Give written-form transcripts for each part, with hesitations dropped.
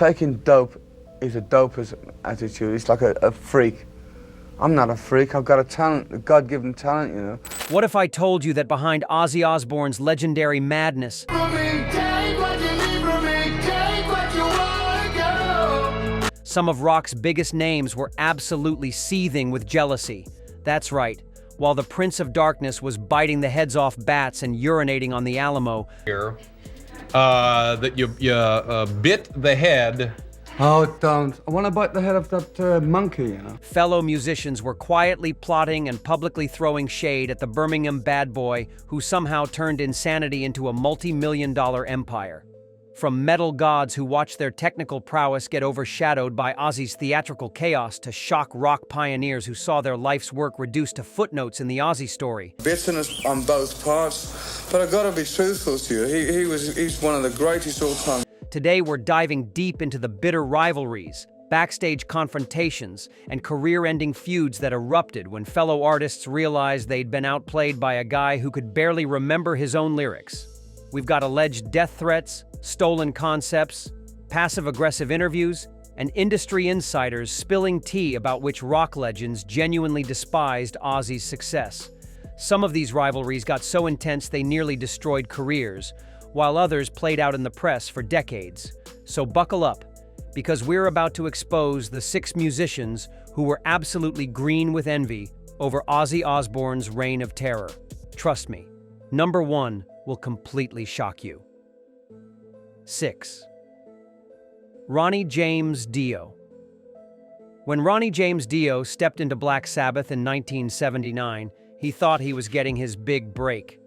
taking dope is a doper's attitude. It's like a freak. I'm not a freak. I've got a talent, a God-given talent, you know. What if I told you that behind Ozzy Osbourne's legendary madness, some of rock's biggest names were absolutely seething with jealousy? That's right. While the Prince of Darkness was biting the heads off bats and urinating on the Alamo, that you bit the head. Oh, don't. I want to bite the head of that monkey, you know. fellow musicians were quietly plotting and publicly throwing shade at the Birmingham bad boy who somehow turned insanity into a multi-million-dollar empire. From metal gods who watched their technical prowess get overshadowed by Ozzy's theatrical chaos to shock rock pioneers who saw their life's work reduced to footnotes in the Ozzy story. Bitterness on both parts, but I've got to be truthful to you. He's one of the greatest all time. Today we're diving deep into the bitter rivalries, backstage confrontations, and career-ending feuds that erupted when fellow artists realized they'd been outplayed by a guy who could barely remember his own lyrics. We've got alleged death threats, stolen concepts, passive-aggressive interviews, and industry insiders spilling tea about which rock legends genuinely despised Ozzy's success. Some of these rivalries got so intense they nearly destroyed careers, while others played out in the press for decades. So buckle up, because we're about to expose the 6 musicians who were absolutely green with envy over Ozzy Osbourne's reign of terror. Trust me, number 1 will completely shock you. 6. Ronnie James Dio. When Ronnie James Dio stepped into Black Sabbath in 1979, he thought he was getting his big break.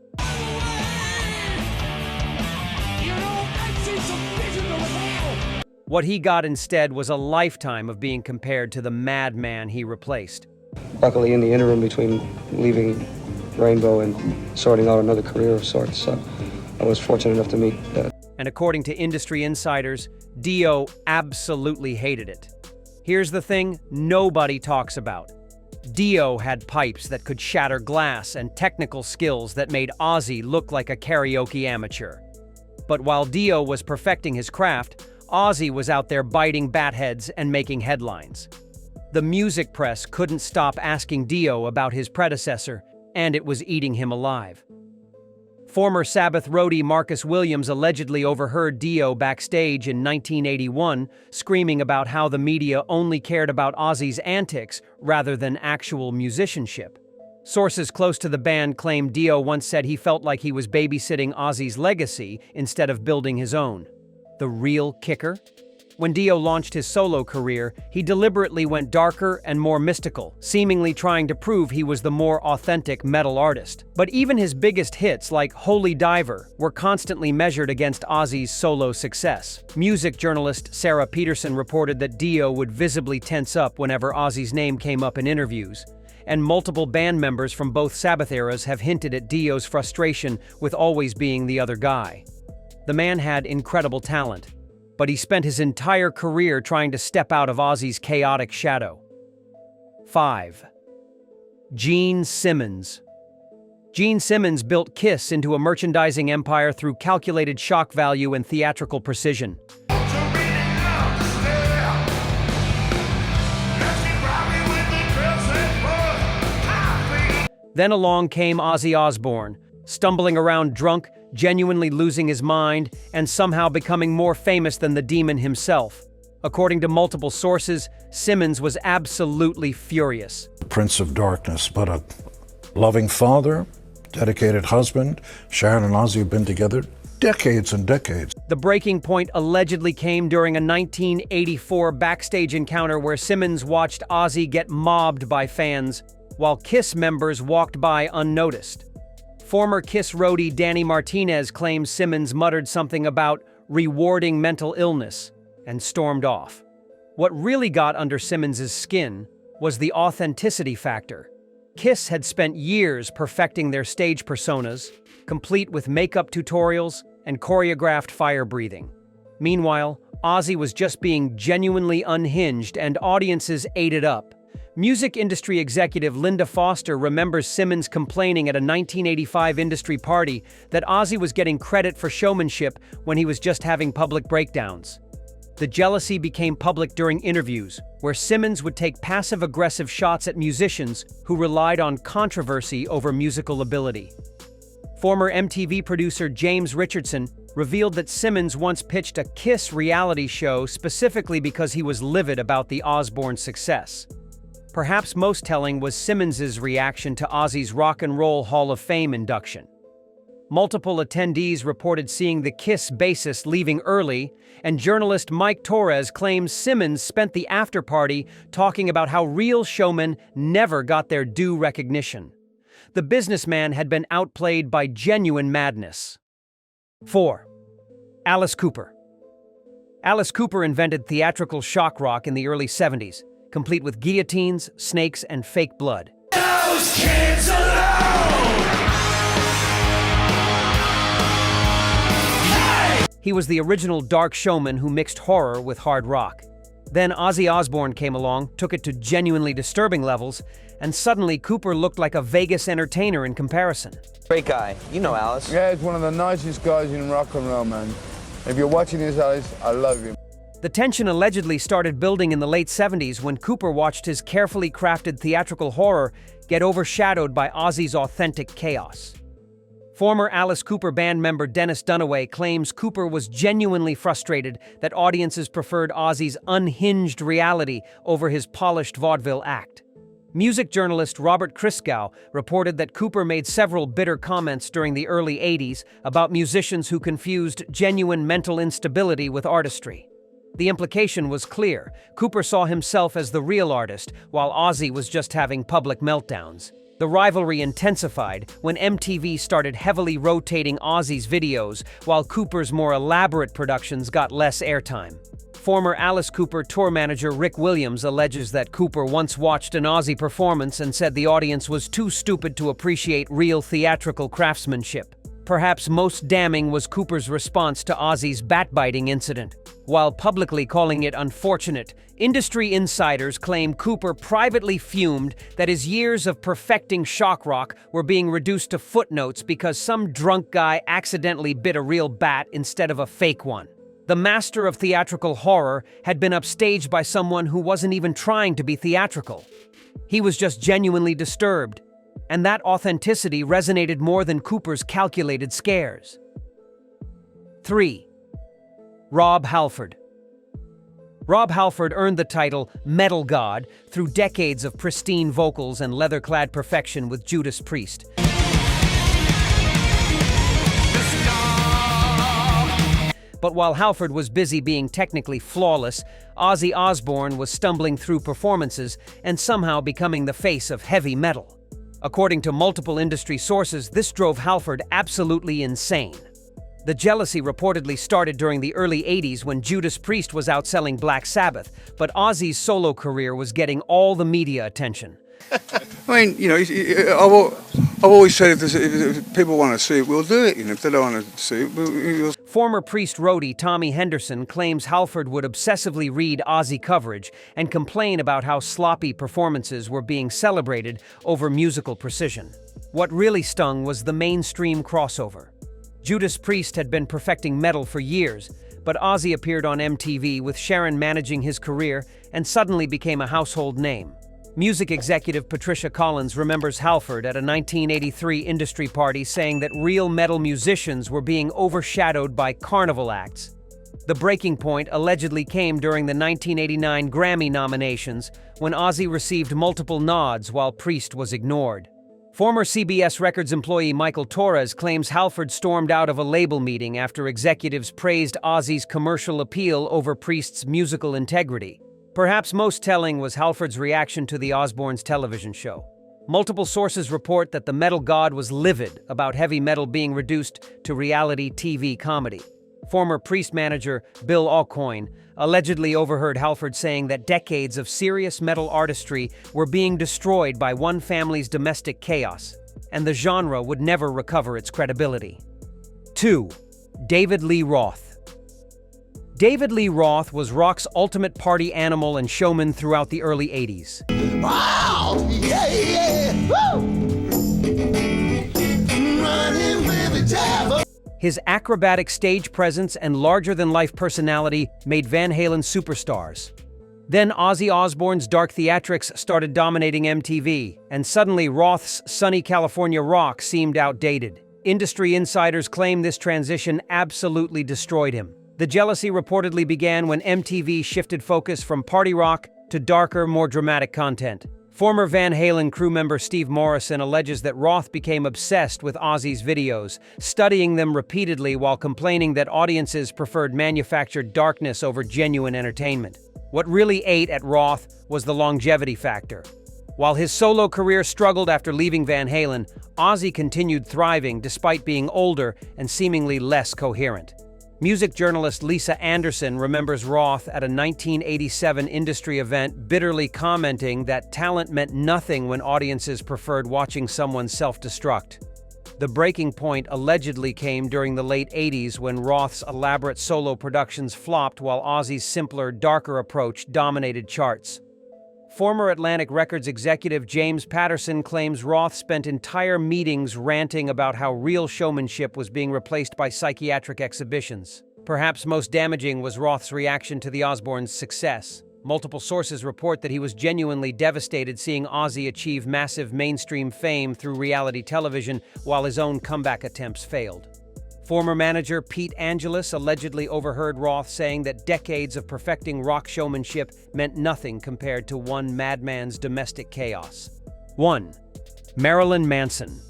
What he got instead was a lifetime of being compared to the madman he replaced. Luckily, in the interim between leaving Rainbow and sorting out another career of sorts, I was fortunate enough to meet And according to industry insiders, Dio absolutely hated it. Here's the thing nobody talks about. Dio had pipes that could shatter glass and technical skills that made Ozzy look like a karaoke amateur. But while Dio was perfecting his craft, Ozzy was out there biting bat heads and making headlines. The music press couldn't stop asking Dio about his predecessor, and it was eating him alive. Former Sabbath roadie Marcus Williams allegedly overheard Dio backstage in 1981 screaming about how the media only cared about Ozzy's antics rather than actual musicianship. Sources close to the band claim Dio once said he felt like he was babysitting Ozzy's legacy instead of building his own. The real kicker? When Dio launched his solo career, he deliberately went darker and more mystical, seemingly trying to prove he was the more authentic metal artist. But even his biggest hits, like Holy Diver, were constantly measured against Ozzy's solo success. Music journalist Sarah Peterson reported that Dio would visibly tense up whenever Ozzy's name came up in interviews, and multiple band members from both Sabbath eras have hinted at Dio's frustration with always being the other guy. The man had incredible talent, but he spent his entire career trying to step out of Ozzy's chaotic shadow. 5. Gene Simmons. Gene Simmons built Kiss into a merchandising empire through calculated shock value and theatrical precision. Then along came Ozzy Osbourne, stumbling around drunk, genuinely losing his mind, and somehow becoming more famous than the demon himself. According to multiple sources, Simmons was absolutely furious. Prince of Darkness, but a loving father, dedicated husband. Sharon and Ozzy have been together decades and decades. The breaking point allegedly came during a 1984 backstage encounter where Simmons watched Ozzy get mobbed by fans, while Kiss members walked by unnoticed. Former Kiss roadie Danny Martinez claims Simmons muttered something about rewarding mental illness and stormed off. What really got under Simmons' skin was the authenticity factor. Kiss had spent years perfecting their stage personas, complete with makeup tutorials and choreographed fire breathing. Meanwhile, Ozzy was just being genuinely unhinged and audiences ate it up. Music industry executive Linda Foster remembers Simmons complaining at a 1985 industry party that Ozzy was getting credit for showmanship when he was just having public breakdowns. The jealousy became public during interviews, where Simmons would take passive-aggressive shots at musicians who relied on controversy over musical ability. Former MTV producer James Richardson revealed that Simmons once pitched a Kiss reality show specifically because he was livid about the Osbourne success. Perhaps most telling was Simmons's reaction to Ozzy's Rock and Roll Hall of Fame induction. Multiple attendees reported seeing the Kiss bassist leaving early, and journalist Mike Torres claims Simmons spent the after-party talking about how real showmen never got their due recognition. The businessman had been outplayed by genuine madness. 4. Alice Cooper. Alice Cooper invented theatrical shock rock in the early 70s, complete with guillotines, snakes, and fake blood. Those kids alone! He was the original dark showman who mixed horror with hard rock. Then Ozzy Osbourne came along, took it to genuinely disturbing levels, and suddenly Cooper looked like a Vegas entertainer in comparison. Great guy. You know Alice. Yeah, he's one of the nicest guys in rock and roll, man. If you're watching this, Alice, I love you. The tension allegedly started building in the late 70s when Cooper watched his carefully crafted theatrical horror get overshadowed by Ozzy's authentic chaos. Former Alice Cooper band member Dennis Dunaway claims Cooper was genuinely frustrated that audiences preferred Ozzy's unhinged reality over his polished vaudeville act. Music journalist Robert Christgau reported that Cooper made several bitter comments during the early 80s about musicians who confused genuine mental instability with artistry. The implication was clear. Cooper saw himself as the real artist, while Ozzy was just having public meltdowns. The rivalry intensified when MTV started heavily rotating Ozzy's videos, while Cooper's more elaborate productions got less airtime. Former Alice Cooper tour manager Rick Williams alleges that Cooper once watched an Ozzy performance and said the audience was too stupid to appreciate real theatrical craftsmanship. Perhaps most damning was Cooper's response to Ozzy's bat-biting incident. While publicly calling it unfortunate, industry insiders claim Cooper privately fumed that his years of perfecting shock rock were being reduced to footnotes because some drunk guy accidentally bit a real bat instead of a fake one. The master of theatrical horror had been upstaged by someone who wasn't even trying to be theatrical. He was just genuinely disturbed, and that authenticity resonated more than Cooper's calculated scares. 3. Rob Halford. Rob Halford earned the title Metal God through decades of pristine vocals and leather-clad perfection with Judas Priest. But while Halford was busy being technically flawless, Ozzy Osbourne was stumbling through performances and somehow becoming the face of heavy metal. According to multiple industry sources, this drove Halford absolutely insane. The jealousy reportedly started during the early 80s when Judas Priest was outselling Black Sabbath, but Ozzy's solo career was getting all the media attention. I mean, you know, I've always said if people want to see it, we'll do it. And if they don't want to see it, we'll... Former Priest roadie Tommy Henderson claims Halford would obsessively read Ozzy coverage and complain about how sloppy performances were being celebrated over musical precision. What really stung was the mainstream crossover. Judas Priest had been perfecting metal for years, but Ozzy appeared on MTV with Sharon managing his career and suddenly became a household name. Music executive Patricia Collins remembers Halford at a 1983 industry party saying that real metal musicians were being overshadowed by carnival acts. The breaking point allegedly came during the 1989 Grammy nominations when Ozzy received multiple nods while Priest was ignored. Former CBS Records employee Michael Torres claims Halford stormed out of a label meeting after executives praised Ozzy's commercial appeal over Priest's musical integrity. Perhaps most telling was Halford's reaction to the Osbournes' television show. Multiple sources report that the metal god was livid about heavy metal being reduced to reality TV comedy. Former Priest manager Bill Aucoin allegedly overheard Halford saying that decades of serious metal artistry were being destroyed by one family's domestic chaos, and the genre would never recover its credibility. 2. David Lee Roth. David Lee Roth was rock's ultimate party animal and showman throughout the early 80s. Wow! Yeah, yeah! Woo! Running with the devil. His acrobatic stage presence and larger-than-life personality made Van Halen superstars. Then Ozzy Osbourne's dark theatrics started dominating MTV, and suddenly Roth's sunny California rock seemed outdated. Industry insiders claim this transition absolutely destroyed him. The jealousy reportedly began when MTV shifted focus from party rock to darker, more dramatic content. Former Van Halen crew member Steve Morrison alleges that Roth became obsessed with Ozzy's videos, studying them repeatedly while complaining that audiences preferred manufactured darkness over genuine entertainment. What really ate at Roth was the longevity factor. While his solo career struggled after leaving Van Halen, Ozzy continued thriving despite being older and seemingly less coherent. Music journalist Lisa Anderson remembers Roth at a 1987 industry event bitterly commenting that talent meant nothing when audiences preferred watching someone self-destruct. The breaking point allegedly came during the late 80s when Roth's elaborate solo productions flopped while Ozzy's simpler, darker approach dominated charts. Former Atlantic Records executive James Patterson claims Roth spent entire meetings ranting about how real showmanship was being replaced by psychiatric exhibitions. Perhaps most damaging was Roth's reaction to the Osbournes' success. Multiple sources report that he was genuinely devastated seeing Ozzy achieve massive mainstream fame through reality television while his own comeback attempts failed. Former manager Pete Angelus allegedly overheard Roth saying that decades of perfecting rock showmanship meant nothing compared to one madman's domestic chaos. 1. Marilyn Manson.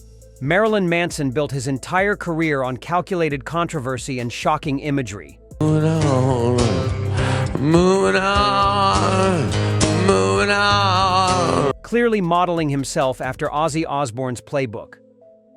Marilyn Manson built his entire career on calculated controversy and shocking imagery. Moving on. Clearly modeling himself after Ozzy Osbourne's playbook.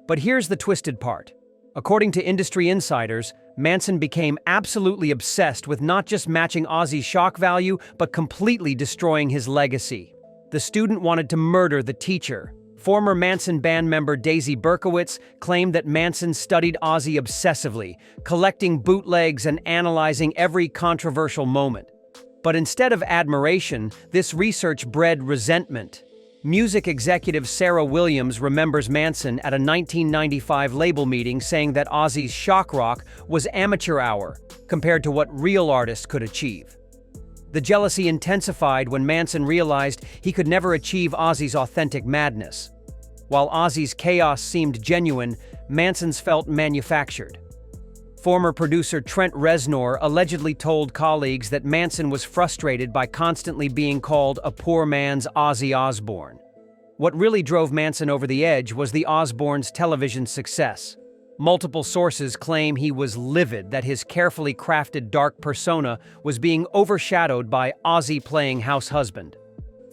But here's the twisted part. According to industry insiders, Manson became absolutely obsessed with not just matching Ozzy's shock value, but completely destroying his legacy. The student wanted to murder the teacher. Former Manson band member Daisy Berkowitz claimed that Manson studied Ozzy obsessively, collecting bootlegs and analyzing every controversial moment. But instead of admiration, this research bred resentment. Music executive Sarah Williams remembers Manson at a 1995 label meeting saying that Ozzy's shock rock was amateur hour compared to what real artists could achieve. The jealousy intensified when Manson realized he could never achieve Ozzy's authentic madness. While Ozzy's chaos seemed genuine, Manson's felt manufactured. Former producer Trent Reznor allegedly told colleagues that Manson was frustrated by constantly being called a poor man's Ozzy Osbourne. What really drove Manson over the edge was the Osbournes' television success. Multiple sources claim he was livid that his carefully crafted dark persona was being overshadowed by Ozzy playing house husband.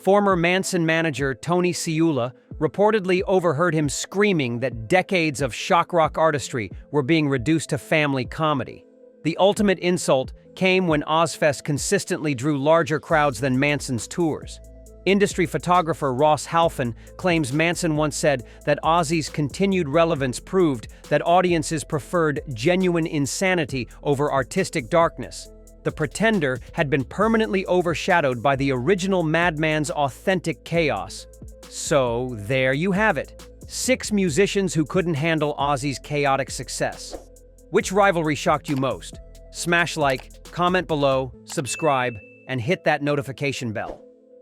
Former Manson manager Tony Ciulla reportedly overheard him screaming that decades of shock rock artistry were being reduced to family comedy. The ultimate insult came when Ozfest consistently drew larger crowds than Manson's tours. Industry photographer Ross Halford claims Manson once said that Ozzy's continued relevance proved that audiences preferred genuine insanity over artistic darkness. The Pretender had been permanently overshadowed by the original madman's authentic chaos. So, there you have it. 6 musicians who couldn't handle Ozzy's chaotic success. Which rivalry shocked you most? Smash like, comment below, subscribe, and hit that notification bell.